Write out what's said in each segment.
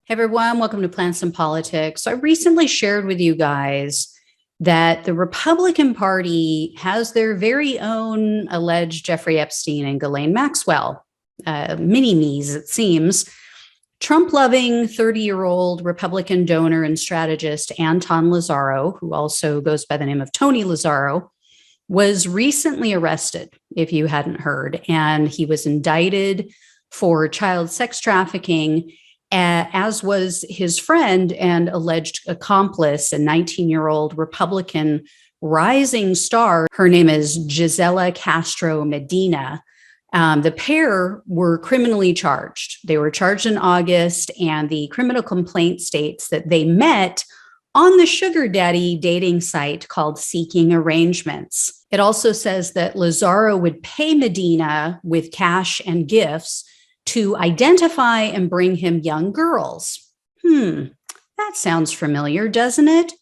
Hey everyone, welcome to Plants and Politics. So I recently shared with you guys that the Republican Party has their very own alleged Jeffrey Epstein and Ghislaine Maxwell mini-me's, it seems. Trump-loving 30-year-old Republican donor and strategist Anton Lazzaro, who also goes by the name of Tony Lazzaro, was recently arrested, if you hadn't heard, and he was indicted for child sex trafficking, as was his friend and alleged accomplice, a 19-year-old Republican rising star. Her name is Gisela Castro Medina. The pair were criminally charged. They were charged in August, and the criminal complaint states that they met on the sugar daddy dating site called Seeking Arrangements. It also says that Lazzaro would pay Medina with cash and gifts to identify and bring him young girls. That sounds familiar, doesn't it?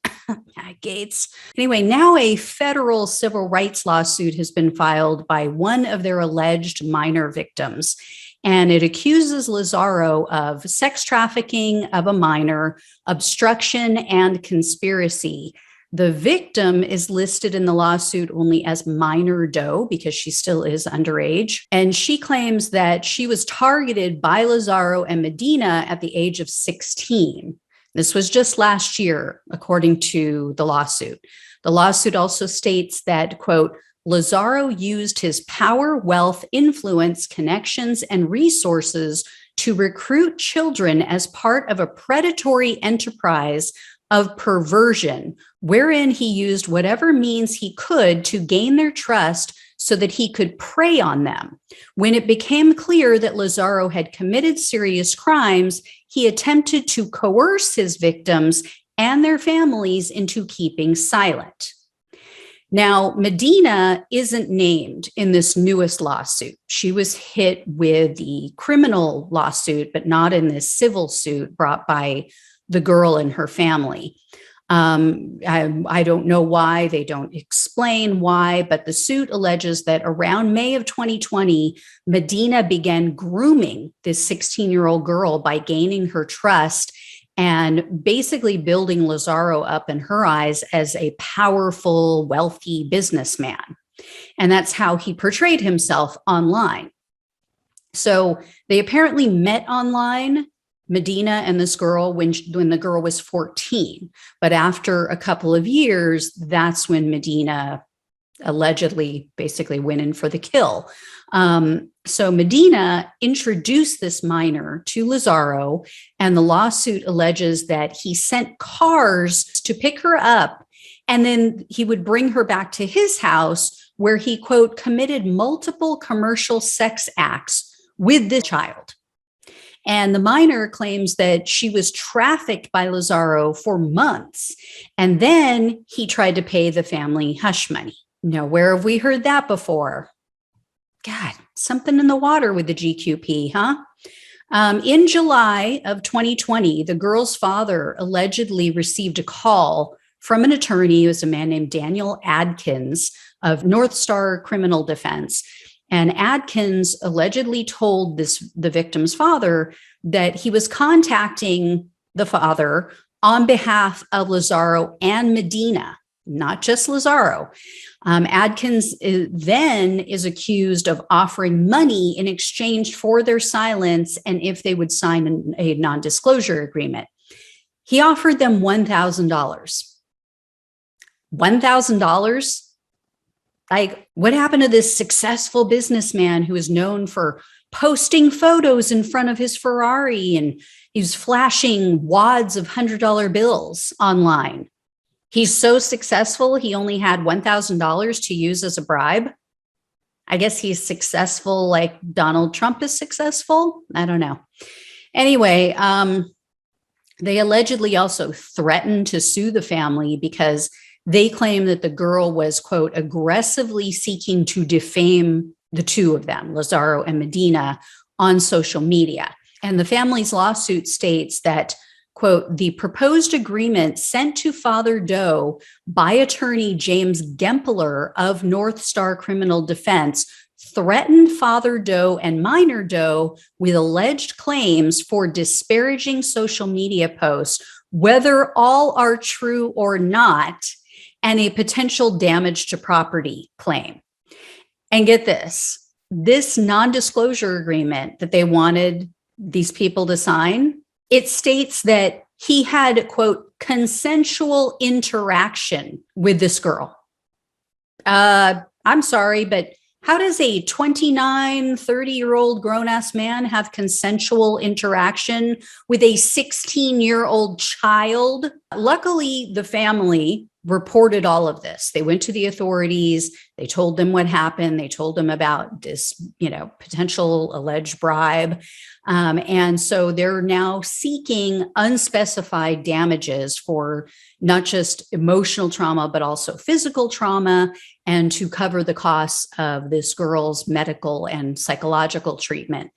Gates. Anyway, now a federal civil rights lawsuit has been filed by one of their alleged minor victims, and it accuses Lazzaro of sex trafficking of a minor, obstruction, and conspiracy. The victim is listed in the lawsuit only as minor Doe because she still is underage. And she claims that she was targeted by Lazzaro and Medina at the age of 16. This was just last year, according to the lawsuit. The lawsuit also states that, quote, Lazzaro used his power, wealth, influence, connections, and resources to recruit children as part of a predatory enterprise of perversion, wherein he used whatever means he could to gain their trust so that he could prey on them. When it became clear that Lazzaro had committed serious crimes, he attempted to coerce his victims and their families into keeping silent. Now, Medina isn't named in this newest lawsuit. She was hit with the criminal lawsuit, but not in this civil suit brought by the girl and her family. I don't know why. They don't explain why, but the suit alleges that around May of 2020, Medina began grooming this 16-year-old girl by gaining her trust and basically building Lazzaro up in her eyes as a powerful, wealthy businessman. And that's how he portrayed himself online. So they apparently met online, Medina and this girl, when the girl was 14. But after a couple of years, that's when Medina allegedly basically went in for the kill. So Medina introduced this minor to Lazzaro, and the lawsuit alleges that he sent cars to pick her up, and then he would bring her back to his house where he, quote, committed multiple commercial sex acts with this child. And the minor claims that she was trafficked by Lazzaro for months. And then he tried to pay the family hush money. Now, where have we heard that before? God, something in the water with the GQP, huh? In July of 2020, the girl's father allegedly received a call from an attorney. It was a man named Daniel Adkins of North Star Criminal Defense. And Adkins allegedly told the victim's father that he was contacting the father on behalf of Lazzaro and Medina, not just Lazzaro. Adkins then is accused of offering money in exchange for their silence and if they would sign a non-disclosure agreement. He offered them $1,000. $1,000? Like, what happened to this successful businessman who is known for posting photos in front of his Ferrari, and he's flashing wads of $100 bills online? He's so successful, he only had $1,000 to use as a bribe. I guess he's successful like Donald Trump is successful. I don't know. Anyway, they allegedly also threatened to sue the family because they claim that the girl was, quote, aggressively seeking to defame the two of them, Lazzaro and Medina, on social media. And the family's lawsuit states that, quote, the proposed agreement sent to Father Doe by attorney James Gempler of North Star Criminal Defense threatened Father Doe and Minor Doe with alleged claims for disparaging social media posts, whether all are true or not, and a potential damage to property claim. And get this non-disclosure agreement that they wanted these people to sign, it states that he had, quote, consensual interaction with this girl. I'm sorry, but how does a 29, 30-year-old grown-ass man have consensual interaction with a 16-year-old child? Luckily, the family reported all of this. They went to the authorities. They told them what happened. They told them about this, potential alleged bribe. And so they're now seeking unspecified damages for not just emotional trauma, but also physical trauma, and to cover the costs of this girl's medical and psychological treatment.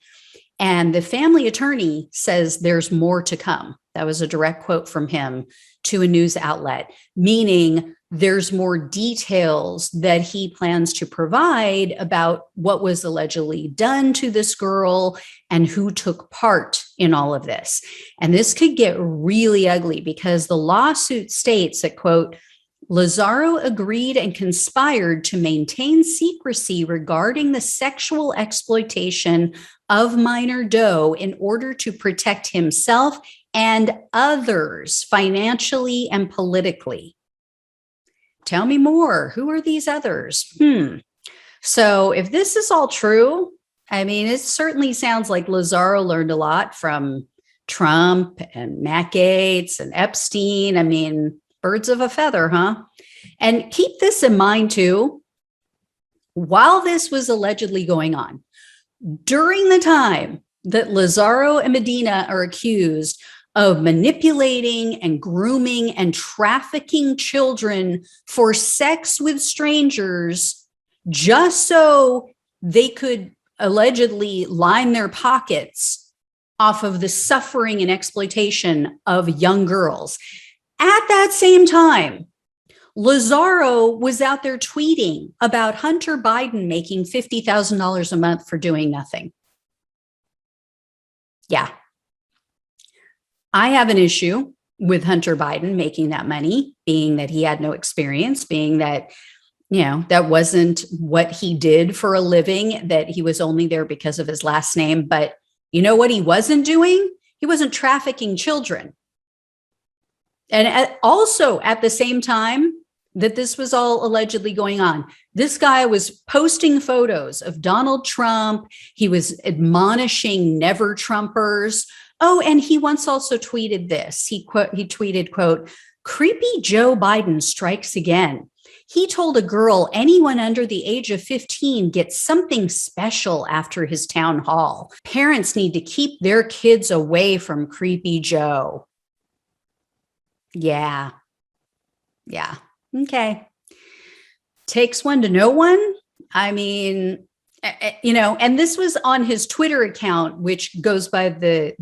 And the family attorney says there's more to come. That was a direct quote from him to a news outlet, meaning there's more details that he plans to provide about what was allegedly done to this girl and who took part in all of this. And this could get really ugly because the lawsuit states that, quote, Lazzaro agreed and conspired to maintain secrecy regarding the sexual exploitation of Minor Doe in order to protect himself and others financially and politically. Tell me more. Who are these others? So if this is all true, I mean, it certainly sounds like Lazzaro learned a lot from Trump and Matt Gaetz and Epstein. I mean, birds of a feather, huh? And keep this in mind too. While this was allegedly going on, during the time that Lazzaro and Medina are accused of manipulating and grooming and trafficking children for sex with strangers, just so they could allegedly line their pockets off of the suffering and exploitation of young girls. At that same time, Lazzaro was out there tweeting about Hunter Biden making $50,000 a month for doing nothing. Yeah. I have an issue with Hunter Biden making that money, being that he had no experience, being that, that wasn't what he did for a living, that he was only there because of his last name. But you know what he wasn't doing? He wasn't trafficking children. And also at the same time that this was all allegedly going on, this guy was posting photos of Donald Trump. He was admonishing never Trumpers. Oh, and he once also tweeted this. He tweeted, quote, "Creepy Joe Biden strikes again. He told a girl anyone under the age of 15 gets something special after his town hall. Parents need to keep their kids away from Creepy Joe." Yeah. Okay. Takes one to know one. I mean, and this was on his Twitter account, which goes by the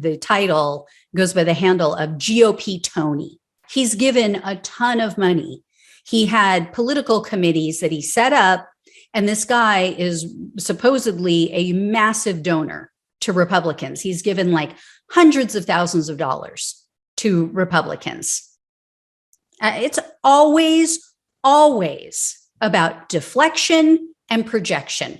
handle of GOP Tony. He's given a ton of money. He had political committees that he set up, and this guy is supposedly a massive donor to Republicans. He's given like hundreds of thousands of dollars to Republicans. It's always about deflection and projection.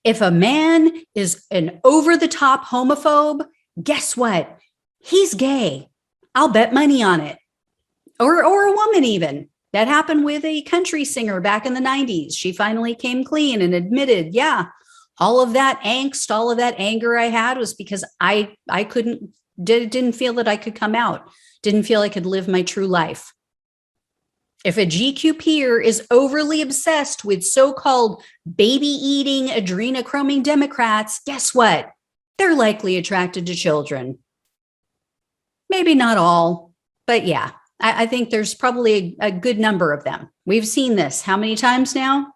If a man is an over-the-top homophobe, guess what? He's gay. I'll bet money on it. Or a woman even. That happened with a country singer back in the 90s. She finally came clean and admitted, yeah, all of that angst, all of that anger I had was because I didn't feel that I could come out. Didn't feel I could live my true life. If a GQ peer is overly obsessed with so-called baby-eating, adrenochroming Democrats, guess what? They're likely attracted to children. Maybe not all, but yeah, I think there's probably a good number of them. We've seen this how many times now?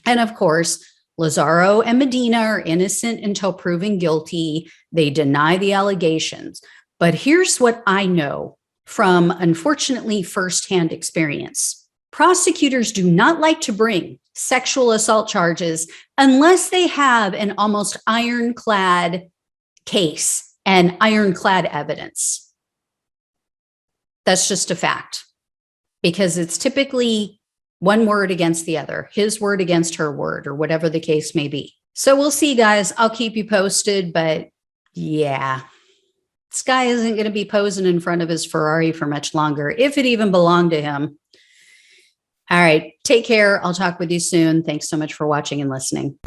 And of course, Lazzaro and Medina are innocent until proven guilty. They deny the allegations. But here's what I know from, unfortunately, firsthand experience. Prosecutors do not like to bring sexual assault charges unless they have an almost ironclad case and ironclad evidence. That's just a fact, because it's typically one word against the other, his word against her word, or whatever the case may be. So we'll see, guys. I'll keep you posted, but yeah, this guy isn't going to be posing in front of his Ferrari for much longer, if it even belonged to him. All right, take care. I'll talk with you soon. Thanks so much for watching and listening.